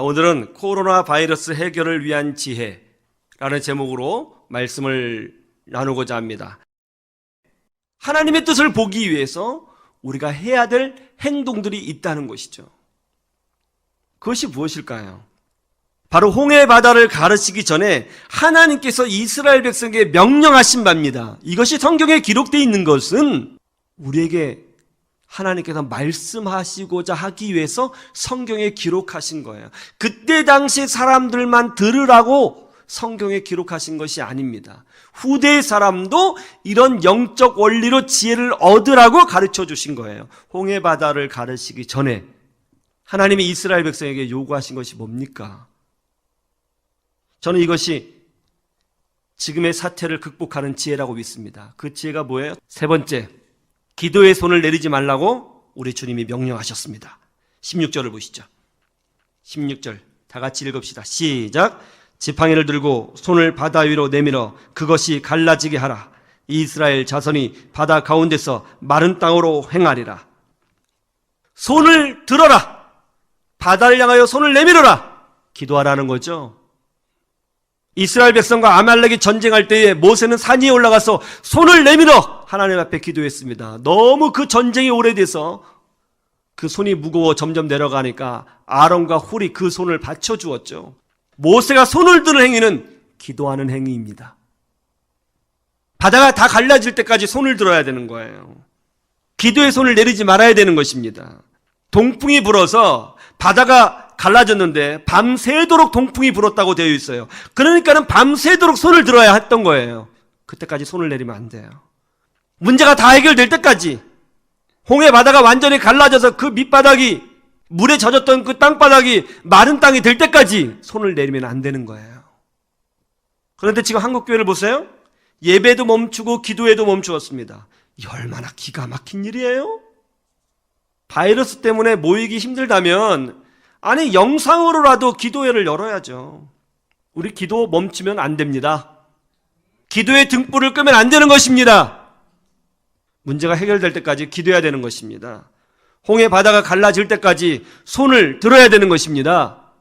오늘은 코로나 바이러스 해결을 위한 지혜라는 제목으로 말씀을 나누고자 합니다. 하나님의 뜻을 보기 위해서 우리가 해야 될 행동들이 있다는 것이죠. 그것이 무엇일까요? 바로 홍해 바다를 가르치기 전에 하나님께서 이스라엘 백성에게 명령하신 바입니다. 이것이 성경에 기록되어 있는 것은 우리에게 하나님께서 말씀하시고자 하기 위해서 성경에 기록하신 거예요. 그때 당시 사람들만 들으라고 성경에 기록하신 것이 아닙니다. 후대의 사람도 이런 영적 원리로 지혜를 얻으라고 가르쳐 주신 거예요. 홍해 바다를 가르치기 전에 하나님이 이스라엘 백성에게 요구하신 것이 뭡니까? 저는 이것이 지금의 사태를 극복하는 지혜라고 믿습니다. 그 지혜가 뭐예요? 세 번째, 기도의 손을 내리지 말라고 우리 주님이 명령하셨습니다. 16절을 보시죠. 16절 다 같이 읽읍시다. 시작. 지팡이를 들고 손을 바다 위로 내밀어 그것이 갈라지게 하라. 이스라엘 자손이 바다 가운데서 마른 땅으로 행하리라. 손을 들어라. 바다를 향하여 손을 내밀어라. 기도하라는 거죠. 이스라엘 백성과 아말렉이 전쟁할 때에 모세는 산 위에 올라가서 손을 내밀어 하나님 앞에 기도했습니다. 너무 그 전쟁이 오래돼서 그 손이 무거워 점점 내려가니까 아론과 훌이 그 손을 받쳐주었죠. 모세가 손을 드는 행위는 기도하는 행위입니다. 바다가 다 갈라질 때까지 손을 들어야 되는 거예요. 기도의 손을 내리지 말아야 되는 것입니다. 동풍이 불어서 바다가 갈라졌는데 밤새도록 동풍이 불었다고 되어 있어요. 그러니까는 밤새도록 손을 들어야 했던 거예요. 그때까지 손을 내리면 안 돼요. 문제가 다 해결될 때까지, 홍해 바다가 완전히 갈라져서 그 밑바닥이 물에 젖었던 그 땅바닥이 마른 땅이 될 때까지 손을 내리면 안 되는 거예요. 그런데 지금 한국교회를 보세요. 예배도 멈추고 기도에도 멈추었습니다. 이 얼마나 기가 막힌 일이에요? 바이러스 때문에 모이기 힘들다면 아니 영상으로라도 기도회를 열어야죠. 우리 기도 멈추면 안 됩니다. 기도의 등불을 끄면 안 되는 것입니다. 문제가 해결될 때까지 기도해야 되는 것입니다. 홍해 바다가 갈라질 때까지 손을 들어야 되는 것입니다.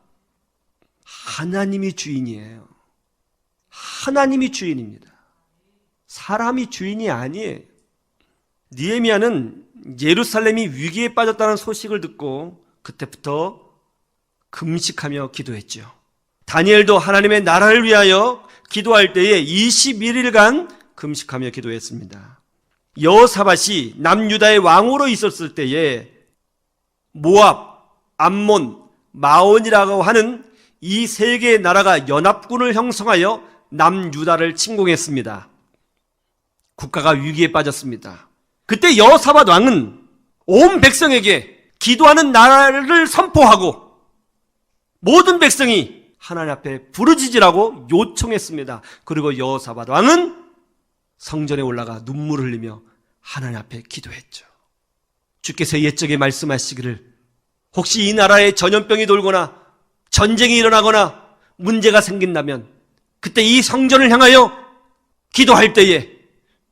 하나님이 주인이에요. 하나님이 주인입니다. 사람이 주인이 아니에요. 느헤미야는 예루살렘이 위기에 빠졌다는 소식을 듣고 그때부터 금식하며 기도했죠. 다니엘도 하나님의 나라를 위하여 기도할 때에 21일간 금식하며 기도했습니다. 여호사밧이 남유다의 왕으로 있었을 때에 모압, 암몬, 마온이라고 하는 이 세 개의 나라가 연합군을 형성하여 남유다를 침공했습니다. 국가가 위기에 빠졌습니다. 그때 여호사밧 왕은 온 백성에게 기도하는 나라를 선포하고 모든 백성이 하나님 앞에 부르짖으라고 요청했습니다. 그리고 여호사밧 왕은 성전에 올라가 눈물을 흘리며 하나님 앞에 기도했죠. 주께서 옛적에 말씀하시기를 혹시 이 나라에 전염병이 돌거나 전쟁이 일어나거나 문제가 생긴다면 그때 이 성전을 향하여 기도할 때에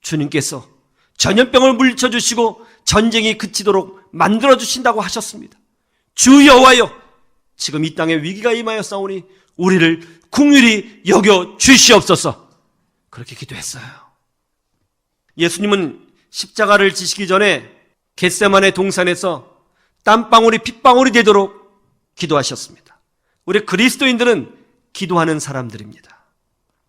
주님께서 전염병을 물리쳐주시고 전쟁이 그치도록 만들어주신다고 하셨습니다. 주 여호와여, 지금 이 땅에 위기가 임하였사오니 우리를 긍휼히 여겨 주시옵소서. 그렇게 기도했어요. 예수님은 십자가를 지시기 전에 겟세마네 동산에서 땀방울이 핏방울이 되도록 기도하셨습니다. 우리 그리스도인들은 기도하는 사람들입니다.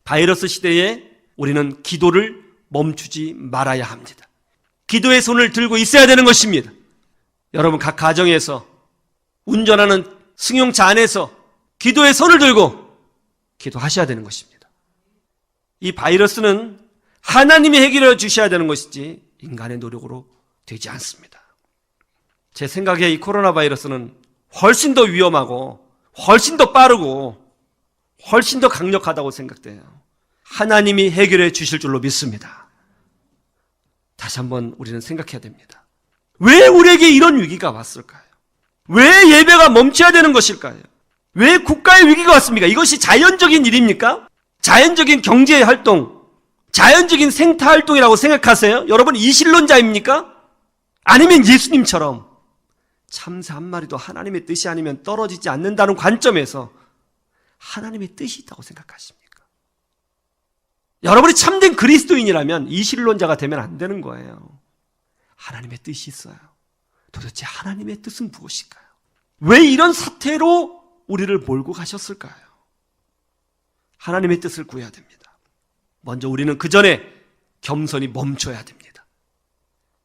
바이러스 시대에 우리는 기도를 멈추지 말아야 합니다. 기도의 손을 들고 있어야 되는 것입니다. 여러분 각 가정에서 운전하는 승용차 안에서 기도의 손을 들고 기도하셔야 되는 것입니다. 이 바이러스는 하나님이 해결해 주셔야 되는 것이지 인간의 노력으로 되지 않습니다. 제 생각에 이 코로나 바이러스는 훨씬 더 위험하고 훨씬 더 빠르고 훨씬 더 강력하다고 생각돼요. 하나님이 해결해 주실 줄로 믿습니다. 다시 한번 우리는 생각해야 됩니다. 왜 우리에게 이런 위기가 왔을까요? 왜 예배가 멈춰야 되는 것일까요? 왜 국가의 위기가 왔습니까? 이것이 자연적인 일입니까? 자연적인 경제 활동, 자연적인 생태 활동이라고 생각하세요? 여러분 이신론자입니까? 아니면 예수님처럼 참새 한 마리도 하나님의 뜻이 아니면 떨어지지 않는다는 관점에서 하나님의 뜻이 있다고 생각하십니까? 여러분이 참된 그리스도인이라면 이실론자가 되면 안 되는 거예요. 하나님의 뜻이 있어요. 도대체 하나님의 뜻은 무엇일까요? 왜 이런 사태로 우리를 몰고 가셨을까요? 하나님의 뜻을 구해야 됩니다. 먼저 우리는 그 전에 겸손히 멈춰야 됩니다.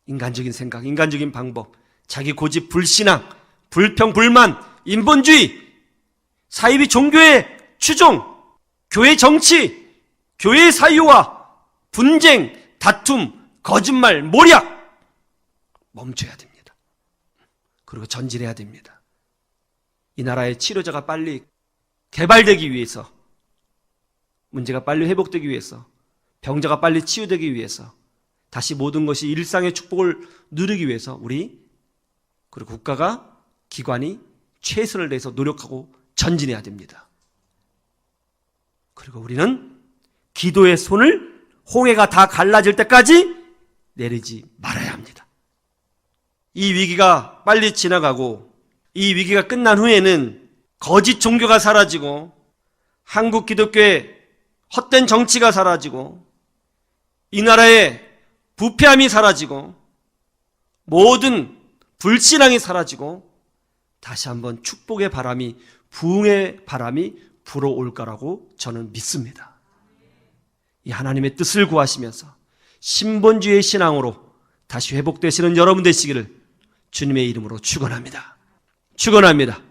인간적인 생각, 인간적인 방법, 자기 고집, 불신앙, 불평, 불만, 인본주의, 사이비 종교의 추종, 교회 정치, 교회의 사유와 분쟁, 다툼, 거짓말, 모략 멈춰야 됩니다. 그리고 전진해야 됩니다. 이 나라의 치료자가 빨리 개발되기 위해서, 문제가 빨리 회복되기 위해서, 병자가 빨리 치유되기 위해서, 다시 모든 것이 일상의 축복을 누리기 위해서 우리 그리고 국가가, 기관이 최선을 다해서 노력하고 전진해야 됩니다. 그리고 우리는 기도의 손을 홍해가 다 갈라질 때까지 내리지 말아야 합니다. 이 위기가 빨리 지나가고 이 위기가 끝난 후에는 거짓 종교가 사라지고 한국 기독교의 헛된 정치가 사라지고 이 나라의 부패함이 사라지고 모든 불신앙이 사라지고 다시 한번 축복의 바람이, 부흥의 바람이 불어올 거라고 저는 믿습니다. 이 하나님의 뜻을 구하시면서 신본주의 신앙으로 다시 회복되시는 여러분 되시기를 주님의 이름으로 축원합니다. 축원합니다.